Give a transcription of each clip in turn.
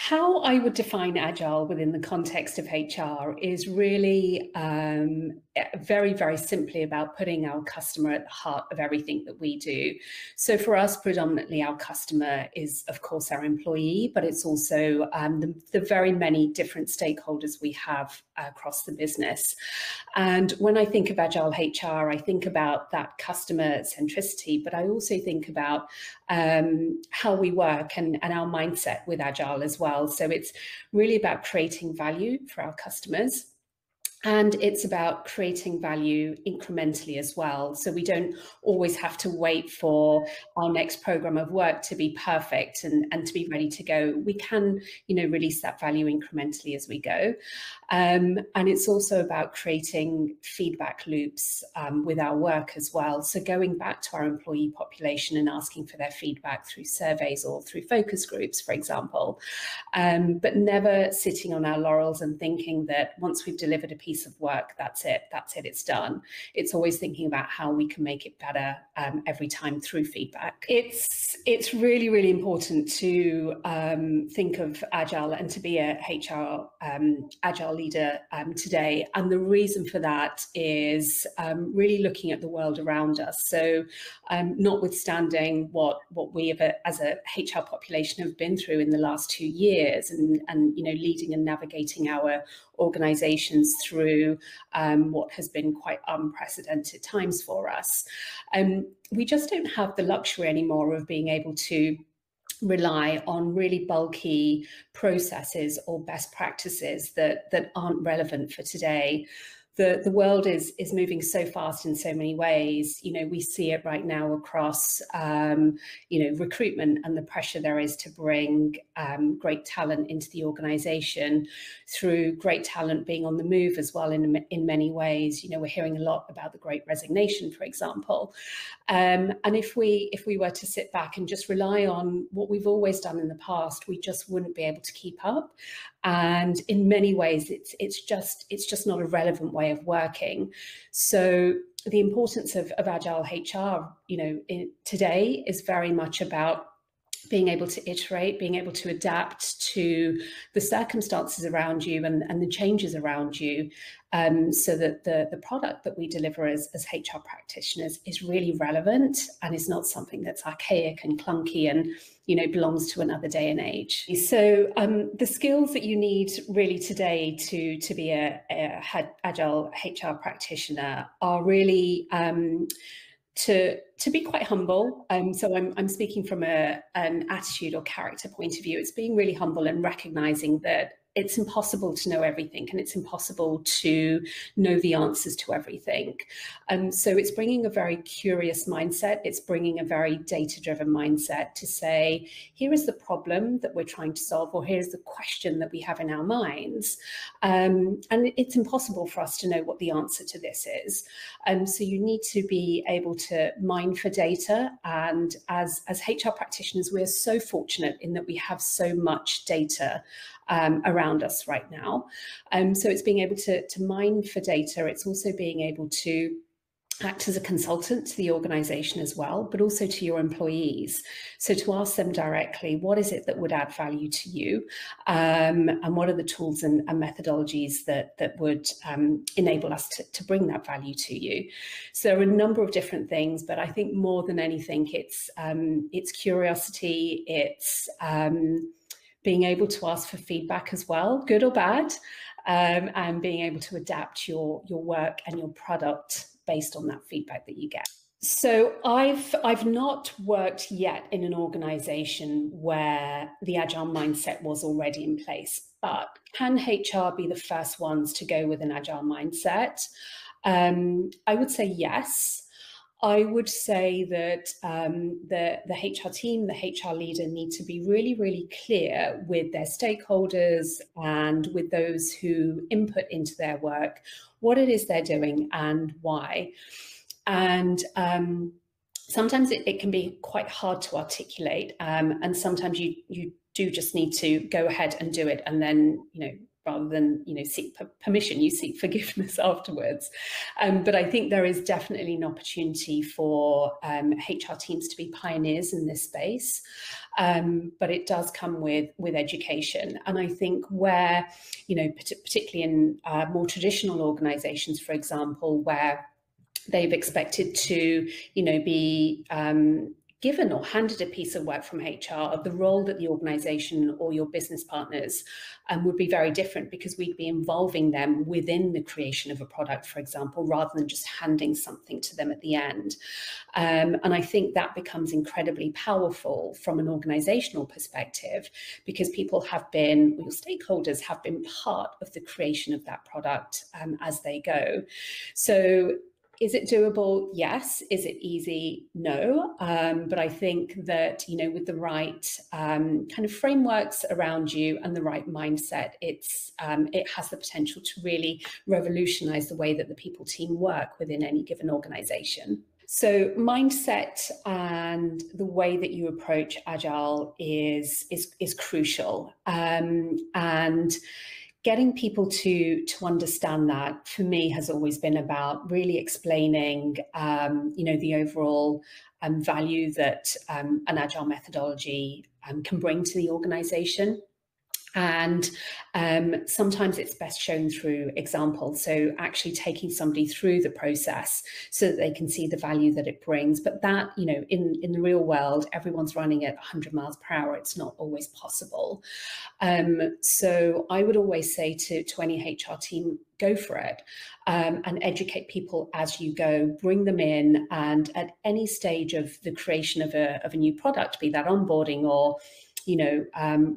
How I would define Agile within the context of HR is really very, very simply about putting our customer at the heart of everything that we do. So for us, predominantly our customer is, of course, our employee, but it's also the very many different stakeholders we have across the business. And when I think of Agile HR, I think about that customer centricity, but I also think about how we work and our mindset with Agile as well. So it's really about creating value for our customers. And it's about creating value incrementally as well. So we don't always have to wait for our next program of work to be perfect and to be ready to go. We can, release that value incrementally as we go. And it's also about creating feedback loops with our work as well. So going back to our employee population and asking for their feedback through surveys or through focus groups, for example, but never sitting on our laurels and thinking that once we've delivered a piece of work, that's it, it's done. It's always thinking about how we can make it better every time through feedback. It's really, really important to think of Agile and to be a HR Agile leader today. And the reason for that is really looking at the world around us. So notwithstanding what we as a HR population have been through in the last 2 years and leading and navigating our organisations through what has been quite unprecedented times for us. We just don't have the luxury anymore of being able to rely on really bulky processes or best practices that aren't relevant for today. The world is moving so fast in so many ways. We see it right now across, recruitment and the pressure there is to bring great talent into the organisation through great talent being on the move as well in many ways. We're hearing a lot about the great resignation, for example. And if we were to sit back and just rely on what we've always done in the past, we just wouldn't be able to keep up. And in many ways, it's just not a relevant way of working. So the importance of Agile HR, today is very much about being able to iterate, being able to adapt to the circumstances around you and the changes around you, so that the product that we deliver as HR practitioners is really relevant and is not something that's archaic and clunky and belongs to another day and age. So the skills that you need really today to be a Agile HR practitioner are really to be quite humble. So I'm speaking from an attitude or character point of view. It's being really humble and recognizing that it's impossible to know everything and it's impossible to know the answers to everything. So it's bringing a very curious mindset. It's bringing a very data-driven mindset to say, here is the problem that we're trying to solve, or here's the question that we have in our minds. And it's impossible for us to know what the answer to this is. So you need to be able to mine for data. And as HR practitioners, we're so fortunate in that we have so much data around us right now. So it's being able to mine for data. It's also being able to act as a consultant to the organisation as well, but also to your employees. So to ask them directly, what is it that would add value to you? And what are the tools and methodologies that would enable us to bring that value to you? So there are a number of different things, but I think more than anything, it's curiosity, it's being able to ask for feedback as well, good or bad, and being able to adapt your work and your product based on that feedback that you get. So I've not worked yet in an organisation where the Agile mindset was already in place, but can HR be the first ones to go with an Agile mindset? I would say yes. I would say that the HR team, the HR leader need to be really, really clear with their stakeholders and with those who input into their work, what it is they're doing and why. And sometimes it can be quite hard to articulate, and sometimes you do just need to go ahead and do it and then, rather than, seek permission, you seek forgiveness afterwards. But I think there is definitely an opportunity for HR teams to be pioneers in this space. But it does come with education. And I think where, particularly in more traditional organizations, for example, where they've expected to, be given or handed a piece of work from HR, the role that the organisation or your business partners would be very different, because we'd be involving them within the creation of a product, for example, rather than just handing something to them at the end. And I think that becomes incredibly powerful from an organisational perspective, because people have been, your stakeholders have been part of the creation of that product as they go. So, is it doable? Yes. Is it easy? No. But I think that, with the right kind of frameworks around you and the right mindset, it has the potential to really revolutionize the way that the people team work within any given organization. So mindset and the way that you approach Agile is crucial. And getting people to understand that, for me, has always been about really explaining, the overall value that an Agile methodology can bring to the organization. And sometimes it's best shown through examples. So actually taking somebody through the process so that they can see the value that it brings. But that, in the real world, everyone's running at 100 miles per hour. It's not always possible. So I would always say to any HR team, go for it, and educate people as you go, bring them in, and at any stage of the creation of a new product, be that onboarding or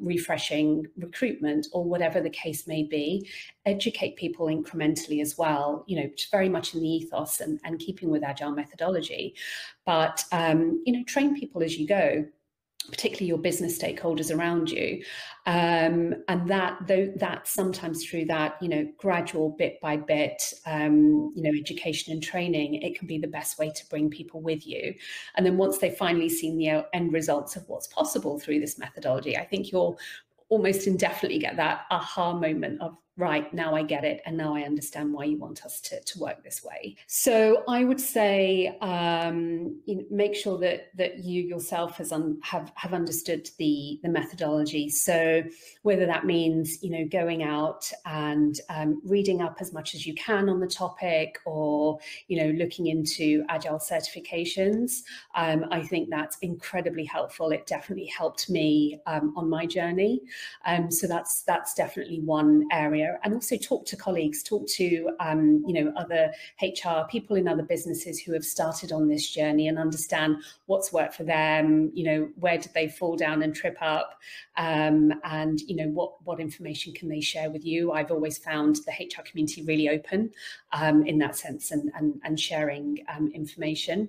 refreshing recruitment or whatever the case may be, educate people incrementally as well, very much in the ethos and keeping with Agile methodology. But, train people as you go, particularly your business stakeholders around you. And that sometimes through that, gradual bit by bit, education and training, it can be the best way to bring people with you. And then once they've finally seen the end results of what's possible through this methodology, I think you'll almost indefinitely get that aha moment of, right, now I get it, and now I understand why you want us to work this way. So I would say, make sure that you yourself have understood the methodology. So whether that means, going out and reading up as much as you can on the topic, or, looking into Agile certifications, I think that's incredibly helpful. It definitely helped me on my journey. So that's definitely one area. And also talk to colleagues, talk to other HR people in other businesses who have started on this journey, and understand what's worked for them, where did they fall down and trip up, and what information can they share with you. I've always found the HR community really open in that sense, and sharing information.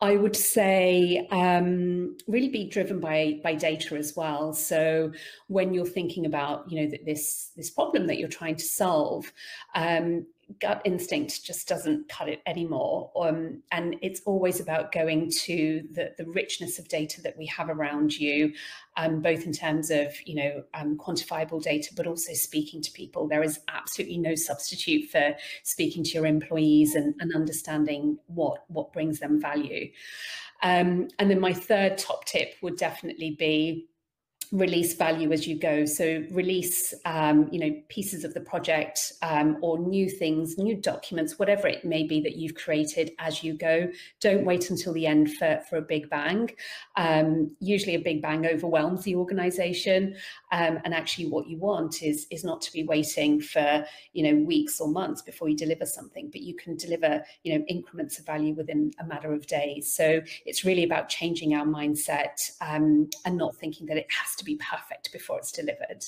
I would say really be driven by data as well. So when you're thinking about, this problem that you're trying to solve, gut instinct just doesn't cut it anymore. And it's always about going to the richness of data that we have around you, both in terms of, quantifiable data, but also speaking to people. There is absolutely no substitute for speaking to your employees and understanding what brings them value. And then my third top tip would definitely be release value as you go. So release, pieces of the project or new things, new documents, whatever it may be that you've created as you go. Don't wait until the end for a big bang. Usually a big bang overwhelms the organization. And actually what you want is not to be waiting for, weeks or months before you deliver something, but you can deliver, increments of value within a matter of days. So it's really about changing our mindset and not thinking that it has to be perfect before it's delivered.